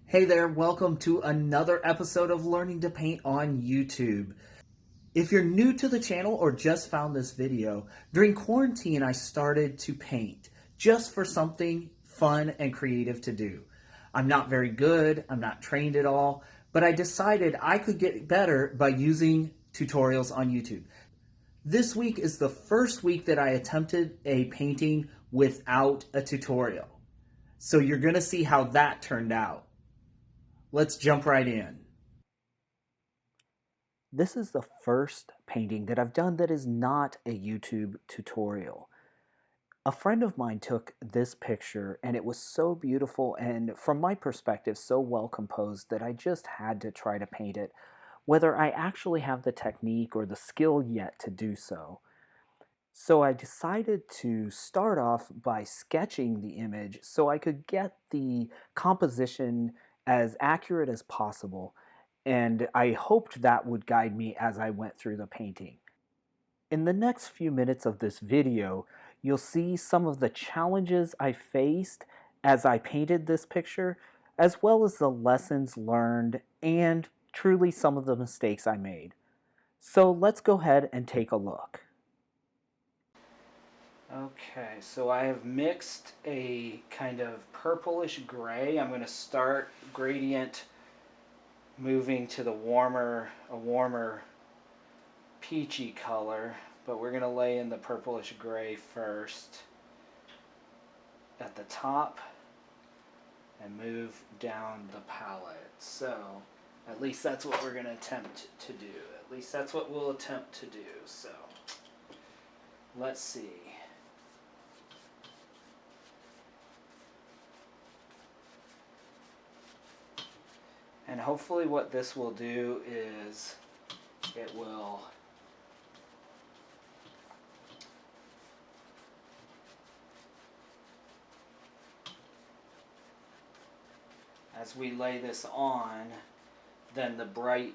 Hey there, welcome to another episode of Learning to Paint on YouTube. If you're new to the channel or just found this video, during quarantine I started to paint just for something fun and creative to do. I'm not very good, I'm not trained at all, but I decided I could get better by using tutorials on YouTube. This week is the first week that I attempted a painting without a tutorial. So you're going to see how that turned out. Let's jump right in. This is the first painting that I've done that is not a YouTube tutorial. A friend of mine took this picture and it was so beautiful and from my perspective so well composed that I just had to try to paint it, whether I actually have the technique or the skill yet to do so. So I decided to start off by sketching the image so I could get the composition as accurate as possible, and I hoped that would guide me as I went through the painting. In the next few minutes of this video, you'll see some of the challenges I faced as I painted this picture, as well as the lessons learned and truly some of the mistakes I made. So let's go ahead and take a look. Okay, so I have mixed a kind of purplish gray. I'm going to start gradient moving to a warmer peachy color, but we're going to lay in the purplish gray first at the top and move down the palette. So at least that's what we're going to attempt to do. At least that's what we'll attempt to do. So let's see. And hopefully what this will do is it will as we lay this on, then the bright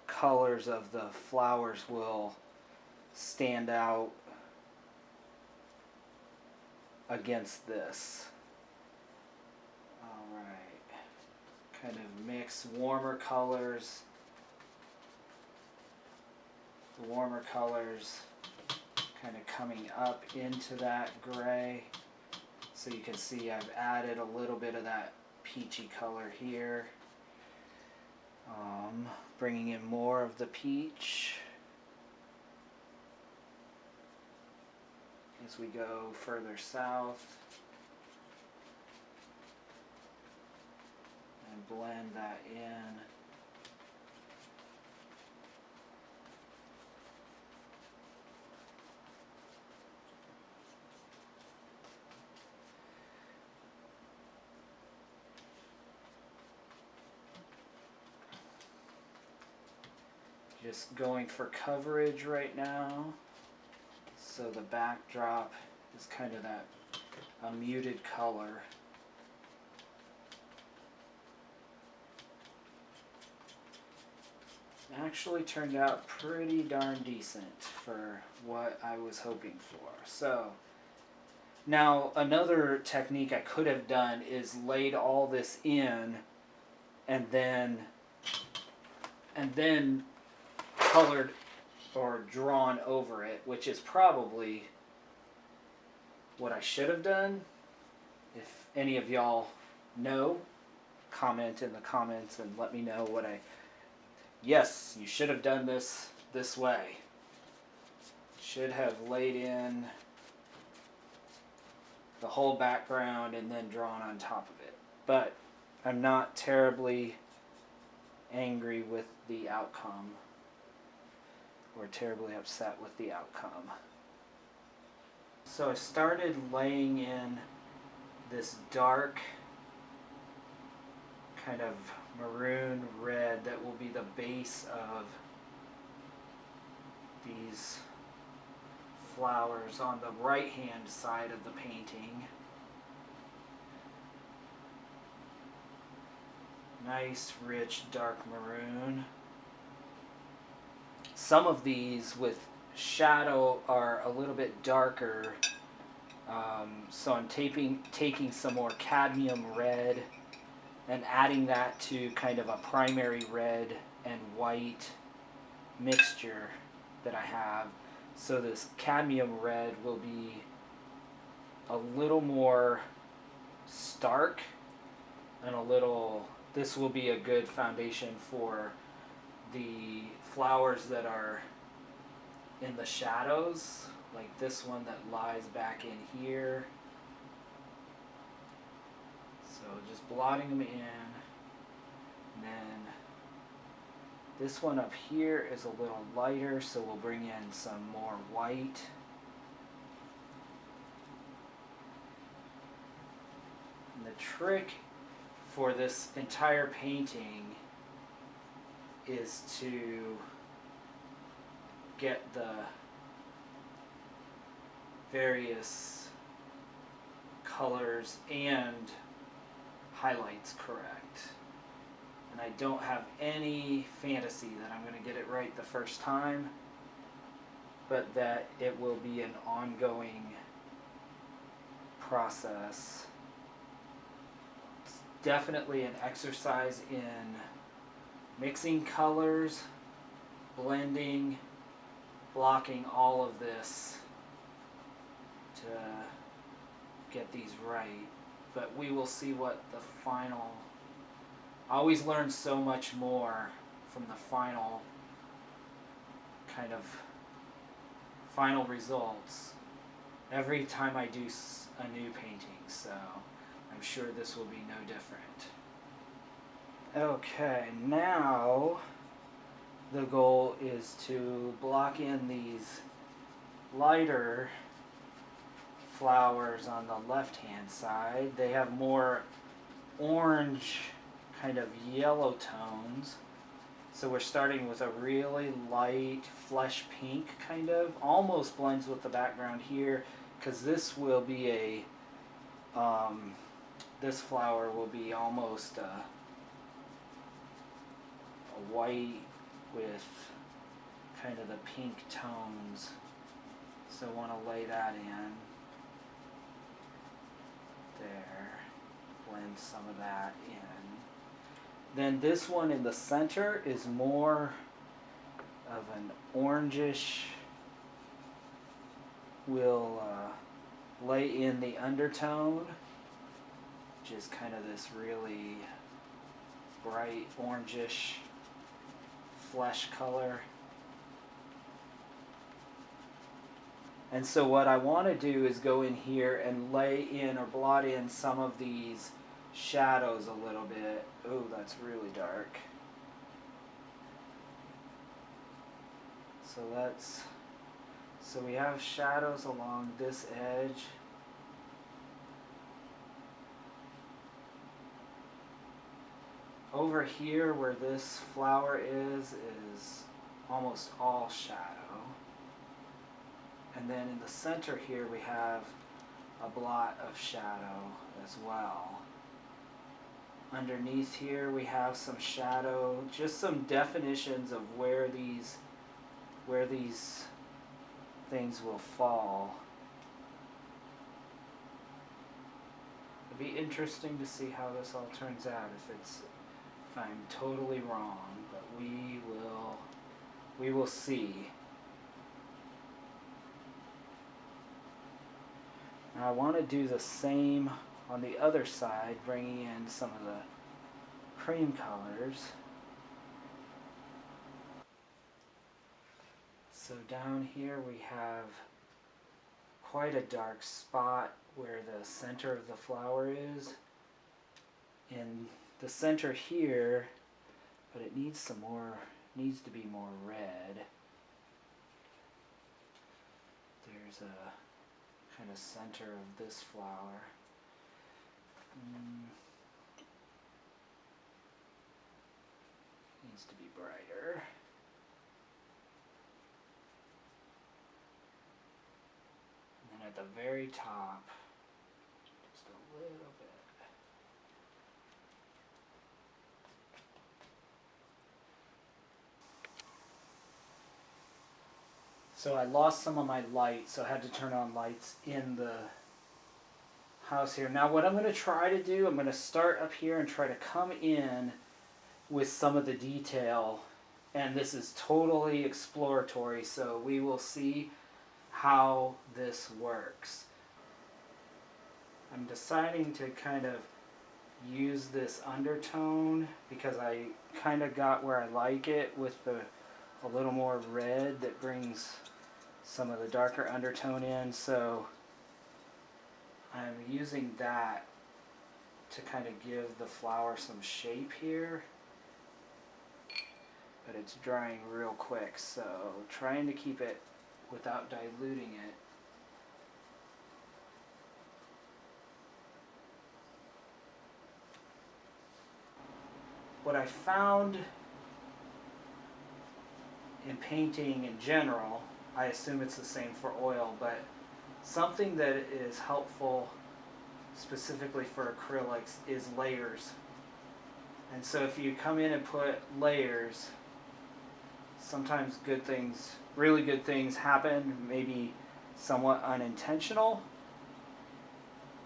colors of the flowers will stand out against this. Alright. Kind of mix warmer colors, the warmer colors kind of coming up into that gray. So you can see I've added a little bit of that peachy color here, bringing in more of the peach as we go further south. And blend that in. Just going for coverage right now. So the backdrop is kind of that a muted color. Actually turned out pretty darn decent for what I was hoping for. So now another technique I could have done is laid all this in and then colored or drawn over it, which is probably what I should have done. If any of y'all know, comment in the comments and let me know what yes, you should have done this way. Should have laid in the whole background and then drawn on top of it. But I'm not terribly angry with the outcome or terribly upset with the outcome. So I started laying in this dark kind of maroon red that will be the base of these flowers on the right hand side of the painting. Nice rich dark maroon. Some of these with shadow are a little bit darker, so I'm taking some more cadmium red and adding that to kind of a primary red and white mixture that I have. So this cadmium red will be a little more stark and a little, this will be a good foundation for the flowers that are in the shadows, like this one that lies back in here. So just blotting them in, and then this one up here is a little lighter, so we'll bring in some more white. And the trick for this entire painting is to get the various colors and highlights correct. And I don't have any fantasy that I'm going to get it right the first time, but that it will be an ongoing process. It's definitely an exercise in mixing colors, blending, blocking all of this to get these right. But we will see what the final, I always learn so much more from the final results every time I do a new painting, so I'm sure this will be no different. Okay, now the goal is to block in these lighter flowers on the left hand side. They have more orange, kind of yellow tones. So we're starting with a really light flesh pink, kind of almost blends with the background here, because this will be a this flower will be almost a white with kind of the pink tones. So I want to lay that in there, blend some of that in. Then this one in the center is more of an orangish. We'll lay in the undertone, which is kind of this really bright orangish flesh color. And so what I want to do is go in here and lay in or blot in some of these shadows a little bit. Oh, that's really dark. So we have shadows along this edge. Over here where this flower is almost all shadow. And then in the center here we have a blot of shadow as well. Underneath here we have some shadow, just some definitions of where these things will fall. It'll be interesting to see how this all turns out, if I'm totally wrong, but we will see. Now I want to do the same on the other side, bringing in some of the cream colors. So down here we have quite a dark spot where the center of the flower is. In the center here, but it needs to be more red. There's a kind of center of this flower. Needs to be brighter. And then at the very top, just a little bit. So I lost some of my light, so I had to turn on lights in the house here. Now what I'm going to try to do, I'm going to start up here and try to come in with some of the detail, and this is totally exploratory, so we will see how this works. I'm deciding to kind of use this undertone because I kind of got where I like it with a little more red that brings some of the darker undertone in, so I'm using that to kind of give the flower some shape here, but it's drying real quick, so trying to keep it without diluting it. What I found in painting in general, I assume it's the same for oil, but something that is helpful specifically for acrylics is layers. And so if you come in and put layers, sometimes good things, really good things happen, maybe somewhat unintentional,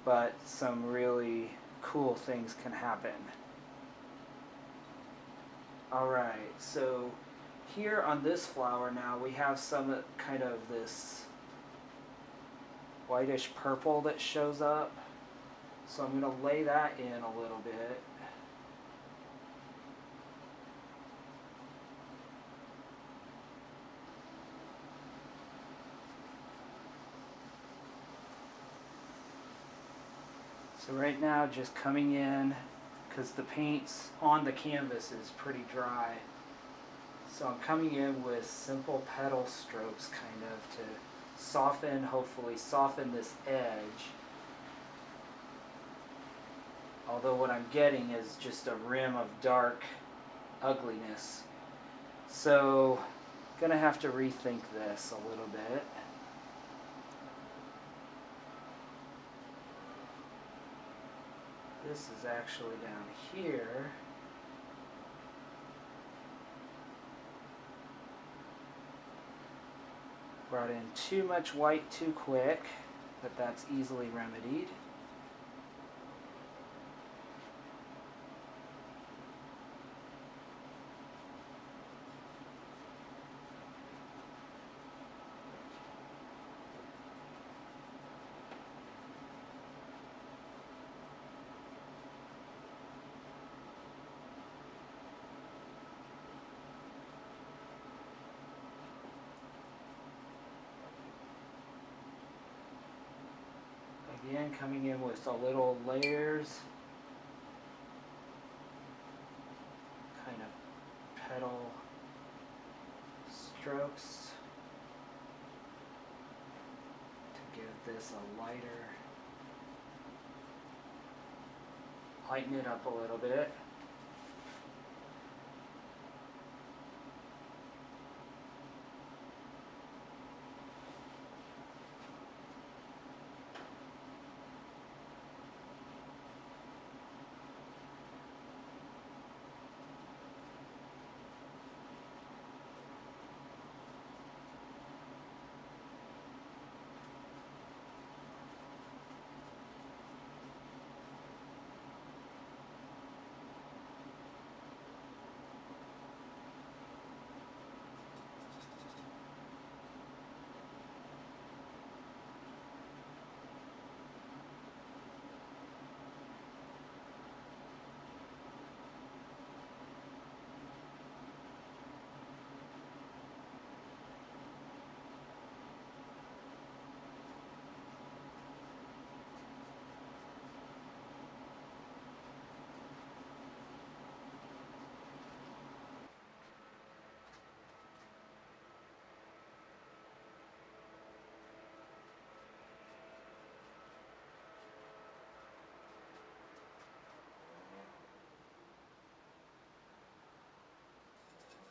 but some really cool things can happen. Alright, so here on this flower now we have some kind of this whitish purple that shows up. So I'm going to lay that in a little bit. So right now just coming in, because the paint's on the canvas is pretty dry. So I'm coming in with simple petal strokes kind of to soften, hopefully soften this edge. Although what I'm getting is just a rim of dark ugliness. So I'm gonna have to rethink this a little bit. This is actually down here. Brought in too much white too quick, but that's easily remedied. Again, coming in with a little layers, kind of petal strokes to give this a lighten it up a little bit.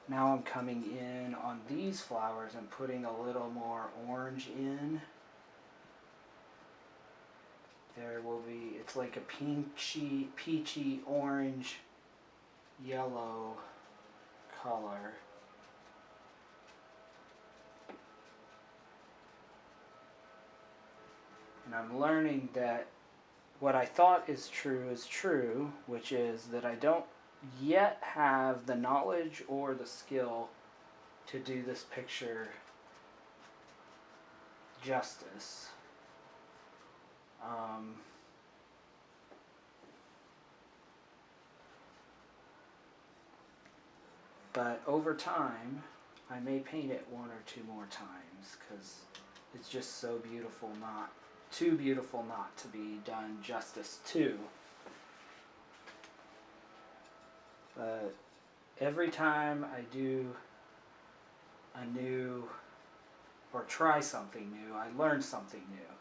Now I'm coming in on these flowers and putting a little more orange in. There will be, it's like a peachy orange yellow color. And I'm learning that what I thought is true, which is that I don't yet have the knowledge or the skill to do this picture justice. Um, but over time, I may paint it one or two more times because it's just so beautiful, not too beautiful not to be done justice to. But every time I do a new or try something new, I learn something new.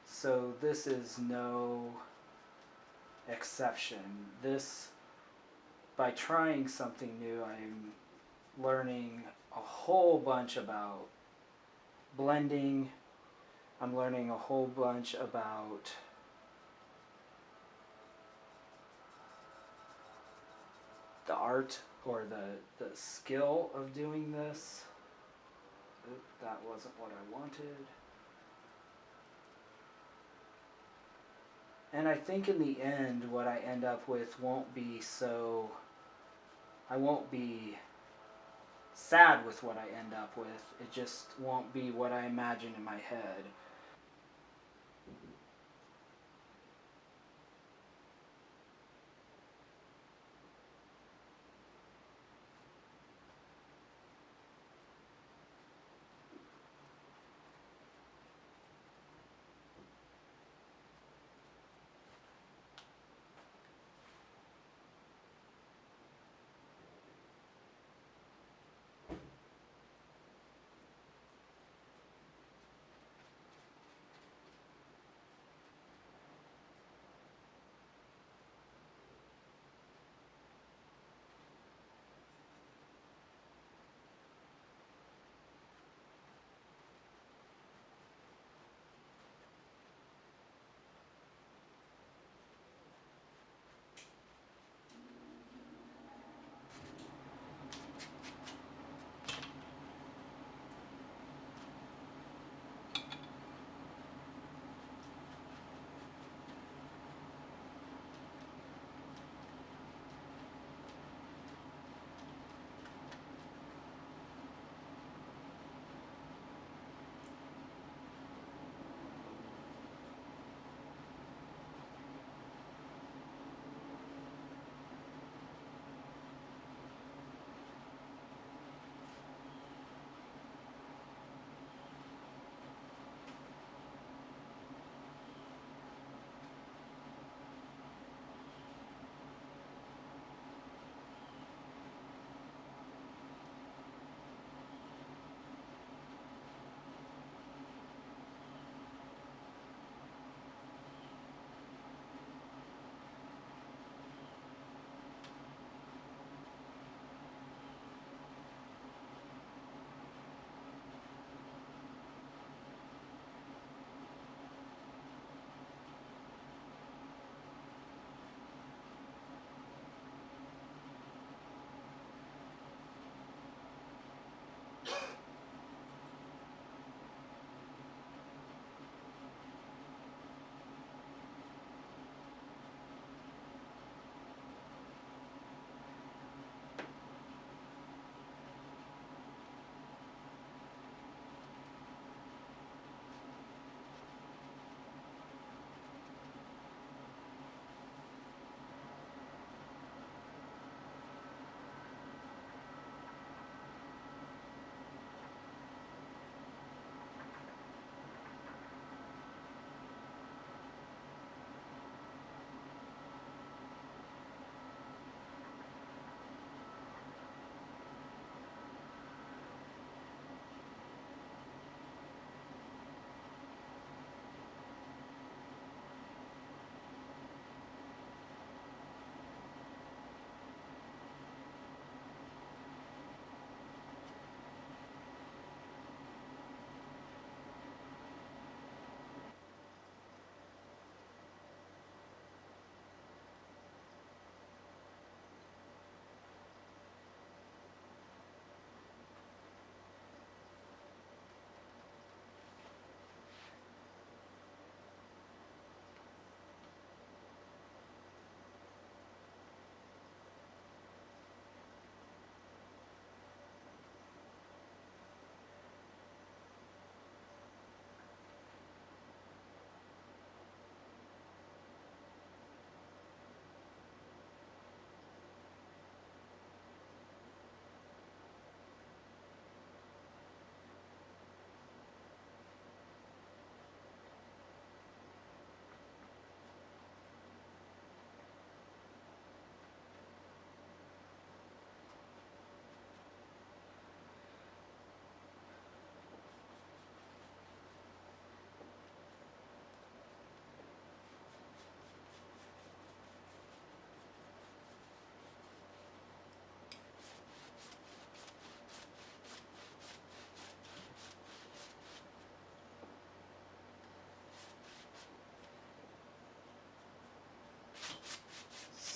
So this is no exception. This, by trying something new, I'm learning a whole bunch about blending. I'm learning a whole bunch about the art or the skill of doing this. Oop, that wasn't what I wanted. And I think in the end, what I end up with won't be so. I won't be sad with what I end up with. It just won't be what I imagine in my head.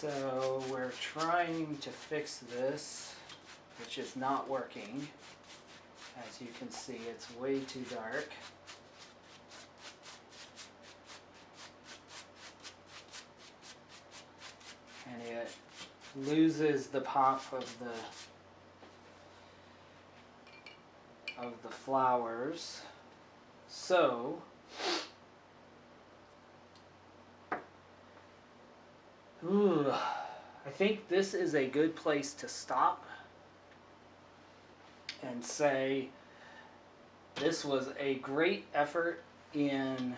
So we're trying to fix this, which is not working. As you can see, it's way too dark. And it loses the pop of the flowers. So I think this is a good place to stop and say this was a great effort in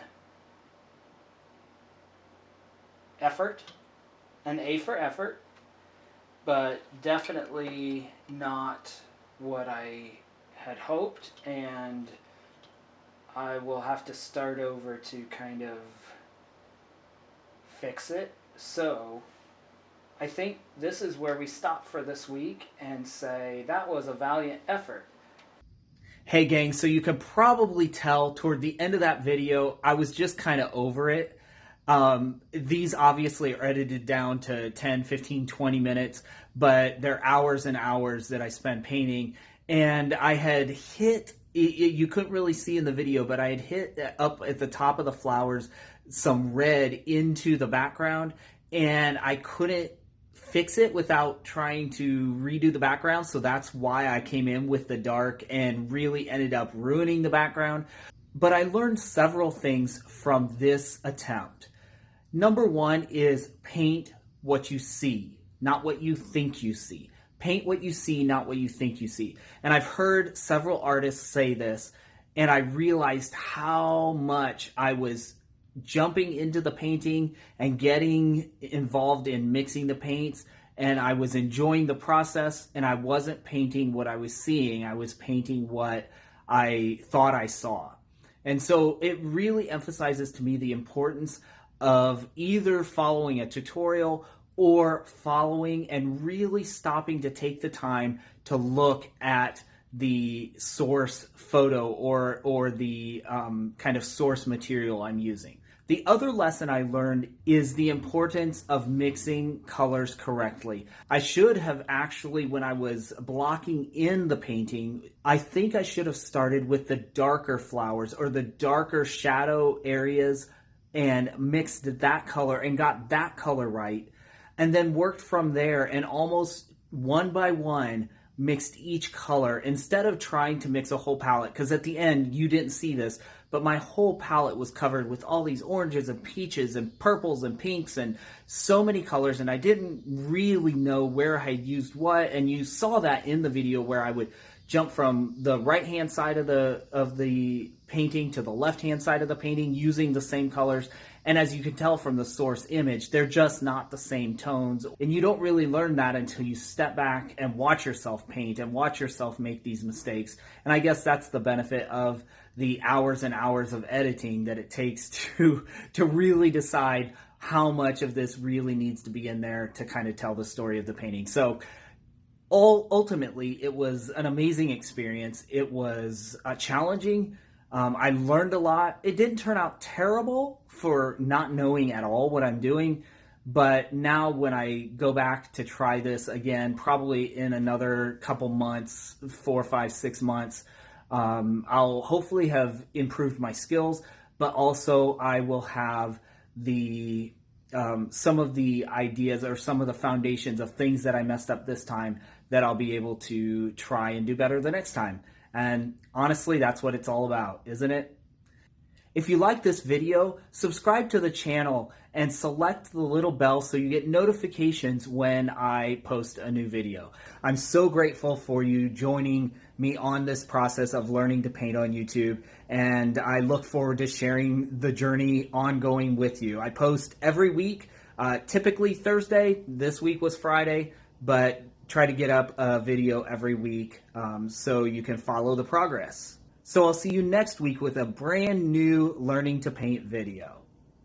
effort, an A for effort, but definitely not what I had hoped, and I will have to start over to kind of fix it. So I think this is where we stop for this week and say that was a valiant effort. Hey gang, so you can probably tell toward the end of that video, I was just kind of over it. These obviously are edited down to 10, 15, 20 minutes, but they're hours and hours that I spend painting. And I had hit, you couldn't really see in the video, but I had hit up at the top of the flowers some red into the background, and I couldn't fix it without trying to redo the background. So that's why I came in with the dark and really ended up ruining the background. But I learned several things from this attempt. Number one is paint what you see, not what you think you see. Paint what you see, not what you think you see. And I've heard several artists say this, and I realized how much I was jumping into the painting and getting involved in mixing the paints, and I was enjoying the process, and I wasn't painting what I was seeing. I was painting what I thought I saw. And so it really emphasizes to me the importance of either following a tutorial or following and really stopping to take the time to look at the source photo or the kind of source material I'm using. The other lesson I learned is the importance of mixing colors correctly. I should have actually, when I was blocking in the painting, I think I should have started with the darker flowers or the darker shadow areas and mixed that color and got that color right, and then worked from there and almost one by one mixed each color instead of trying to mix a whole palette, because at the end you didn't see this, but my whole palette was covered with all these oranges and peaches and purples and pinks and so many colors, and I didn't really know where I had used what. And you saw that in the video where I would jump from the right hand side of the painting to the left hand side of the painting using the same colors. And as you can tell from the source image, they're just not the same tones. And you don't really learn that until you step back and watch yourself paint and watch yourself make these mistakes. And I guess that's the benefit of the hours and hours of editing that it takes to really decide how much of this really needs to be in there to kind of tell the story of the painting. So ultimately, it was an amazing experience. It was challenging. I learned a lot. It didn't turn out terrible for not knowing at all what I'm doing. But now when I go back to try this again, probably in another couple months, 4, 5, 6 months, I'll hopefully have improved my skills, but also I will have the some of the ideas or some of the foundations of things that I messed up this time that I'll be able to try and do better the next time. And honestly, that's what it's all about, isn't it? If you like this video, subscribe to the channel and select the little bell so you get notifications when I post a new video. I'm so grateful for you joining me on this process of learning to paint on YouTube, and I look forward to sharing the journey ongoing with you. I post every week, typically Thursday. This week was Friday, but try to get up a video every week so you can follow the progress. So I'll see you next week with a brand new Learning to Paint video.